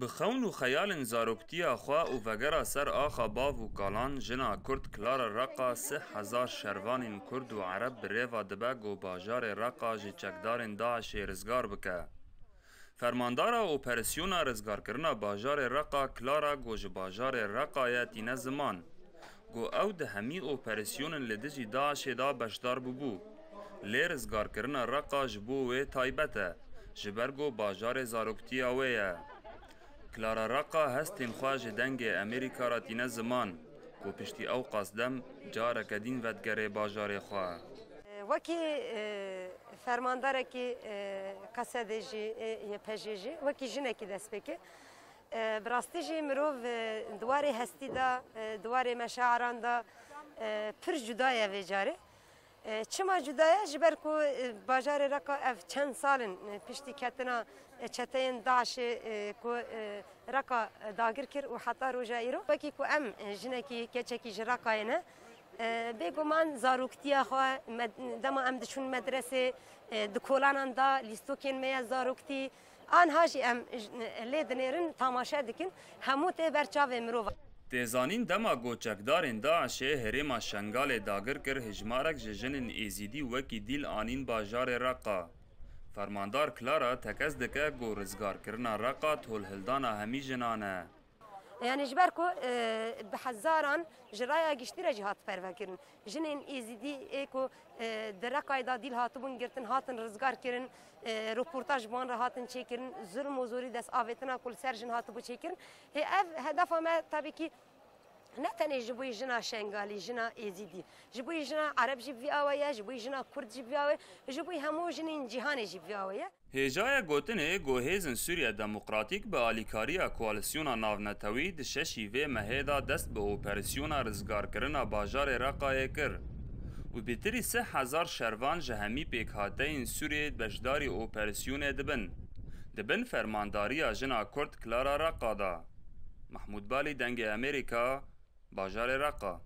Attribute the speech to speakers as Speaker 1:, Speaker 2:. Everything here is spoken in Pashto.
Speaker 1: بخون و خیال زاروکتیا خوا و وگرا سر آخا باو و کالان جنا کرد کلار رقا 3000 شروان کرد و عرب بریوا دبگ و باجار رقا جی چکدار داعش رزگار بکه. فرماندارا اپریسیونا رزگار کرنا باجار رقا کلارا گوج باجار رقا تینه زمان. گو او ده همی اپریسیون لدجی داعش دا بشدار ببو. لی رزگار کرنا رقا جبو و تایبته. جبرگو باجار زاروکتیا ویه. کلارا رقا هستین خواج دنگ امریکا را تینه زمان کو پشتی او قصدم جاره کدین ودگره باجار خواه
Speaker 2: وکی فرمانداره که قصده جی پجی جی وکی جنه که دست بکه براستی جی مروف دواره هستی دا دواره مشاعران دا پر جدایه و جاره چما جدایه جبر کو باجار رقا اف چند سالن پشتی کتنا چتین داعش کو رقا داگر کر و حتی روژا ایرو وکی کو ام جنه کی کچکی جرقاینا بگو من زاروکتیا خواه دما ام دشون مدرسه دکولانان دا لیستوکین میا زاروکتی آنها جی ام لیدنیرن تماشا دکن همو ته برچاو مروه
Speaker 1: تیزانین دما گوچکدارین داعش هریما شنگال داگر کر هجمارک جنن ایزیدی وکی دیل آنین باجار رقا. فرماندار کلارا تکز دکه گو رزگار کرنا رقا تول هلدانا همی جنانه.
Speaker 2: يعني جبركو بحزاران جرايا گشتيرا جهات پروا جنين ایزیدی ايكو درقاي دا ديل هاتبون گرتن هاتن رزگار کرن رپورتاج بان را هاتن چيكرن ظلم و زوري دست آويتنا كل سر جن هاتبو چيكرن هدف ما طبعا كي نتنه جبوی جنا شنگالی جنا ایزیدی جبوی جنا عرب جبوی آویه جبوی جنا کرد جبوی آویه جبوی همو جنین جهان جبوی آویه
Speaker 1: هجای گوتنه گوهیزن سوریا دموکراتیک به آلیکاریا کوالسیونا ناونتوی دششی و مهیدا دست به اپریسیونا رزگار کرنا باجار رقای کر و بیتری 3000 شروان جهمی پیک هاتین سوریه بشداری اپریسیون دبن فرمانداریا جنا کرد کلارا رقا دا محمود بالی دنگ امریکا باجار رقا